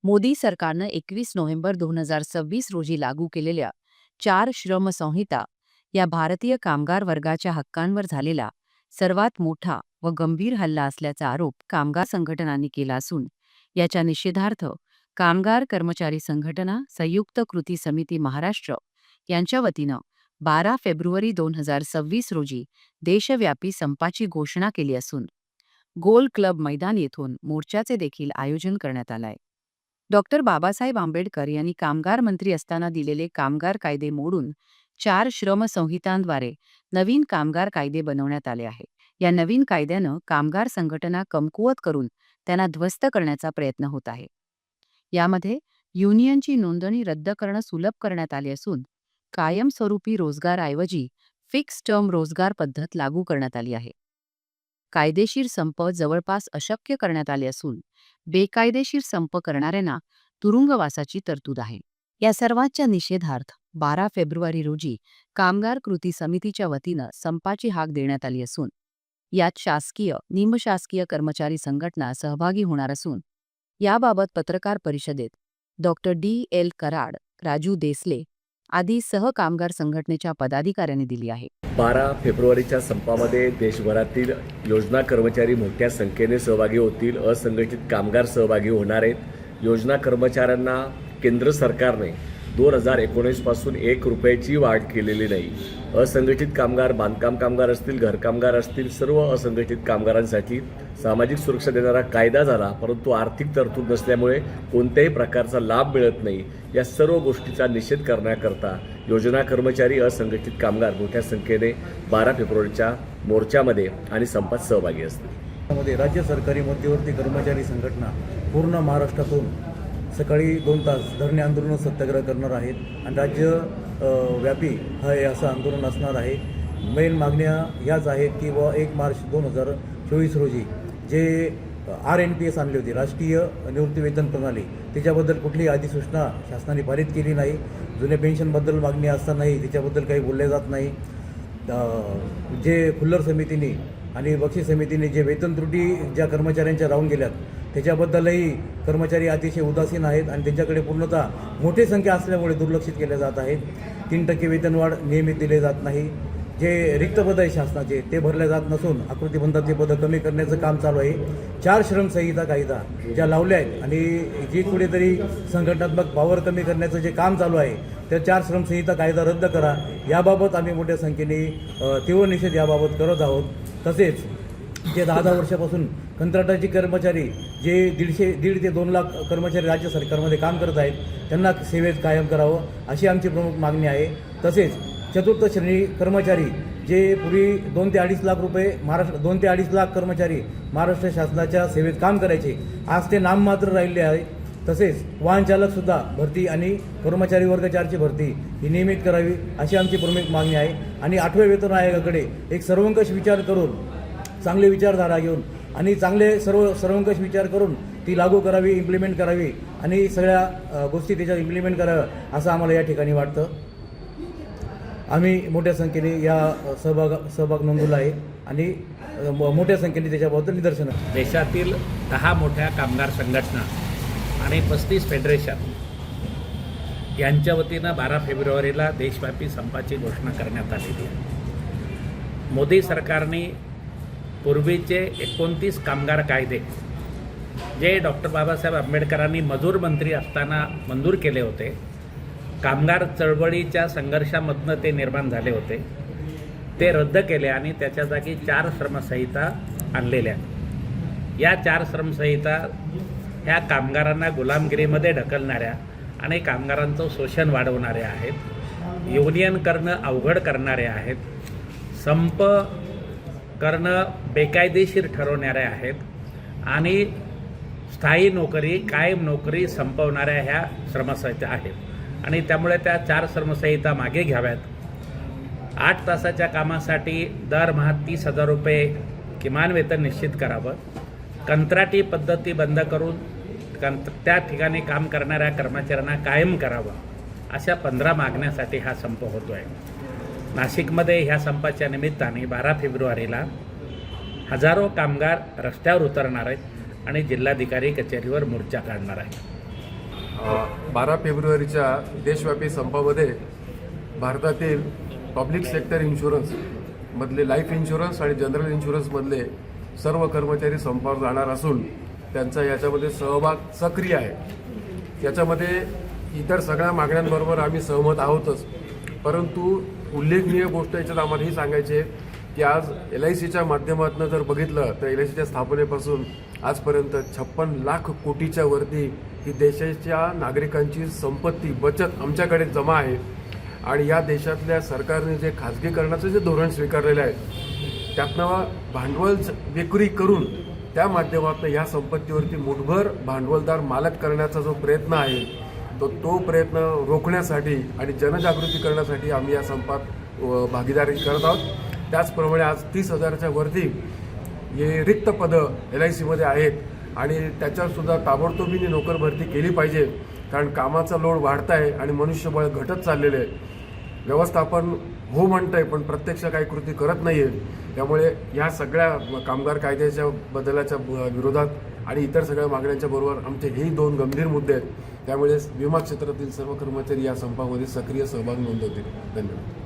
मोदी सरकारनं 21 नोव्हेंबर 2026 रोजी लागू केलेल्या 4 श्रम संहिता या भारतीय कामगार वर्गाच्या हक्कांवर झालेला सर्वात मोठा व गंभीर हल्ला असल्याचा आरोप कामगार संघटनांनी केला असून याच्या निषेधार्थ कामगार कर्मचारी संघटना संयुक्त कृती समिती महाराष्ट्र यांच्या वतीनं 12 फेब्रुवारी 2026 रोजी देशव्यापी संपाची घोषणा केली असून गोल क्लब मैदान येथून मोर्चाचे देखील आयोजन करण्यात आलंय. डॉक्टर बाबासाहेब आंबेडकर यांनी कामगार मंत्री असताना दिलेले कामगार कायदे मोडून 4 श्रम संहितांद्वारे नवीन कामगार कायदे बनवण्यात आले आहे. या नवीन कायद्यानं कामगार संघटना कमकुवत करून त्यांना ध्वस्त करण्याचा प्रयत्न होत आहे. यामध्ये युनियनची नोंदणी रद्द करणं सुलभ करण्यात आले असून कायमस्वरूपी रोजगाराऐवजी फिक्स टर्म रोजगार पद्धत लागू करण्यात आली आहे. कायदेशीर संप जवळपास अशक्य करण्यात आले असून बेकायदेशीर संप करणाऱ्यांना तुरुंगवासाची तरतूद आहे. या सर्वांच्या निषेधार्थ 12 फेब्रुवारी रोजी कामगार कृती समितीच्या वतीनं संपाची हाक देण्यात आली असून यात शासकीय निमशासकीय कर्मचारी संघटना सहभागी होणार असून याबाबत पत्रकार परिषदेत डॉक्टर D.L. कराड, राजू देसले आदी सहकामगार संघटनेच्या पदाधिकाऱ्यांनी दिली आहे. 12 फेब्रुवारीच्या संपामध्ये देशभरातील योजना कर्मचारी मोठ्या संख्येने सहभागी होतील. असंघटित कामगार सहभागी होणार आहेत. योजना कर्मचाऱ्यांना केंद्र सरकारने 2019 पासून 1 रुपयाची वाढ केलेली नाही. असंघटित कामगार, बांधकाम कामगार असतील, घरकामगार असतील, सर्व असंघटित कामगारांसाठी सामाजिक सुरक्षा देणारा कायदा झाला, परंतु आर्थिक तरतूद नसल्यामुळे कोणत्याही प्रकारचा लाभ मिळत नाही. या सर्व गोष्टीचा निषेध करण्याकरता योजना कर्मचारी, असंघटित कामगार मोठ्या संख्येने 12 फेब्रुवारीच्या मोर्चामध्ये आणि संपात सहभागी असतील. राज्य सरकारी मध्यवर्ती कर्मचारी संघटना पूर्ण महाराष्ट्रातून सकाळी 2 तास धरणे आंदोलन सत्याग्रह करणार आहेत आणि राज्य व्यापी हे असं आंदोलन असणार आहे. मेन मागण्या ह्याच आहेत की 1 मार्च 2024 रोजी जे RNPS आणली होती, राष्ट्रीय निवृत्ती वेतन प्रणाली, त्याच्याबद्दल कुठलीही अधिसूचना शासनाने पारित केली नाही. जुन्या पेन्शनबद्दल मागणी असतानाही त्याच्याबद्दल काही बोलले जात नाही. जे खुल्लर समितीने आणि बक्षीस समितीने जे वेतन त्रुटी ज्या कर्मचाऱ्यांच्या राहून गेल्यात त्याच्याबद्दलही कर्मचारी अतिशय उदासीन आहेत आणि त्यांच्याकडे पूर्णतः मोठी संख्या असल्यामुळे दुर्लक्षित केले जात आहेत. 3% वेतनवाढ नियमित दिले जात नाही. जे रिक्त पदं आहे शासनाचे ते भरले जात नसून आकृतीबंधातली पदं कमी करण्याचं काम चालू आहे. 4 श्रम संहिता कायदा ज्या लावल्या आहेत आणि जी कुठेतरी संघटनात्मक पॉवर कमी करण्याचं जे काम चालू आहे त्या 4 श्रम संहिता कायदा रद्द करा, याबाबत आम्ही मोठ्या संख्येने तीव्र निषेध याबाबत करत आहोत. तसेच जे 10 वर्षापासून कंत्राटाची कर्मचारी जे 1.5 ते 2 लाख कर्मचारी राज्य सरकारमध्ये काम करत आहेत त्यांना सेवेत कायम करावं अशी आमची प्रमुख मागणी आहे. तसेच चतुर्थ श्रेणी कर्मचारी जे पूर्वी 2 ते 2.5 लाख रुपये 2 ते 2.5 लाख कर्मचारी महाराष्ट्र शासनाच्या सेवेत काम करायचे, आज ते नाममात्र राहिले आहे. तसेच वाहन चालकसुद्धा भरती आणि कर्मचारी वर्ग 4ची भरती ही नियमित करावी अशी आमची प्रमुख मागणी आहे. आणि 8व्या वेतन आयोगाकडे एक सर्वंकष विचार करून, चांगले विचारधारा घेऊन आणि चांगले सर्वंकष विचार करून ती लागू करावी, इम्प्लिमेंट करावी आणि सगळ्या गोष्टी त्याच्यात इम्प्लिमेंट कराव्या असं आम्हाला या ठिकाणी वाटतं. आम्ही मोठ्या संख्येने या सहभाग नोंदवला आहे आणि मोठ्या संख्येने त्याच्याबद्दल निदर्शनं. देशातील 10 मोठ्या कामगार संघटना आणि 35 फेडरेशन यांच्या वतीनं 12 फेब्रुवारीला देशव्यापी संपाची घोषणा करण्यात आलेली आहे. मोदी सरकारने पूर्वीचे 29 कामगार कायदे जे डॉक्टर बाबासाहेब आंबेडकरांनी मजूर मंत्री असताना मंजूर केले होते, कामगार चळवळीच्या संघर्षामधनं ते निर्माण झाले होते, ते रद्द केले आणि त्याच्या जागी 4 श्रमसंहिता आणलेल्या. या 4 श्रमसंहिता ह्या कामगारांना गुलामगिरीमध्ये ढकलणाऱ्या आणि कामगारांचं शोषण वाढवणाऱ्या आहेत, युनियन करणं अवघड करणाऱ्या आहेत, संप करणं बेकायदेशीर ठरवणाऱ्या आहेत आणि स्थायी नोकरी, कायम नोकरी संपवणाऱ्या ह्या श्रमसंहिता आहेत. आणि त्यामुळे त्या 4 श्रमसंहिता मागे घ्याव्यात. 8 तासाच्या कामासाठी दरमहा 30,000 रुपये किमान वेतन निश्चित करावं. कंत्राटी पद्धती बंद करून त्या ठिकाणी काम करणाऱ्या कर्मचाऱ्यांना कायम करावं. अशा 15 मागण्यासाठी हा संप होतो आहे. नाशिकमध्ये ह्या संपाच्या निमित्ताने 12 फेब्रुवारीला हजारो कामगार रस्त्यावर उतरणार आहेत आणि जिल्हाधिकारी कचेरीवर मोर्चा काढणार आहेत. 12 फेब्रुवारीच्या देशव्यापी संपामध्ये भारतातील पब्लिक सेक्टर इन्शुरन्समधले लाईफ इन्शुरन्स आणि जनरल इन्शुरन्समधले सर्व कर्मचारी संपावर जाणार असून त्यांचा याच्यामध्ये सहभाग सक्रिय आहे। याच्यामध्ये इतर सगळ्या मागण्यांबरोबर आम्ही सहमत आहोतच, परंतु उल्लेखनीय गोष्ट याच्यात आम्हाला ही सांगायची आहे की आज LICच्या माध्यमातून जर बघितलं तर LICच्या स्थापनेपासून आजपर्यंत 56 लाख कोटीच्या वरती ही देशाच्या नागरिकांची संपत्ती बचत आमच्याकडे जमा आहे। आणि या देशातल्या सरकारने जे खाजगीकरणाचं जे धोरण स्वीकारलेलं आहे त्यातनं भांडवल विक्री करून त्या माध्यमातून या संपत्तीवरती मुठभर भांडवलदार मालक करण्याचा जो प्रयत्न आहे तो प्रयत्न रोखण्यासाठी आणि जनजागृती करण्यासाठी आम्ही या संपात भागीदारी करत आहोत। त्याचप्रमाणे आज 30,000च्या वरती हे रिक्त पदं LICमध्ये आहेत आणि त्याच्यातसुद्धा ताबडतोबीने नोकर भरती केली पाहिजे, कारण कामाचा लोड वाढत आहे आणि मनुष्यबळ घटत चाललेलं आहे। व्यवस्थापन हो म्हणत आहे पण प्रत्यक्ष काही कृती करत नाही आहे। त्यामुळे या सगळ्या कामगार कायद्याच्या बदलाच्या विरोधात आणि इतर सगळ्या मागण्यांच्या बरोबर आमचे हेही 2 गंभीर मुद्दे आहेत। त्यामुळे विमा क्षेत्रातील सर्व कर्मचारी या संपामध्ये सक्रिय सहभाग नोंदवतील। धन्यवाद।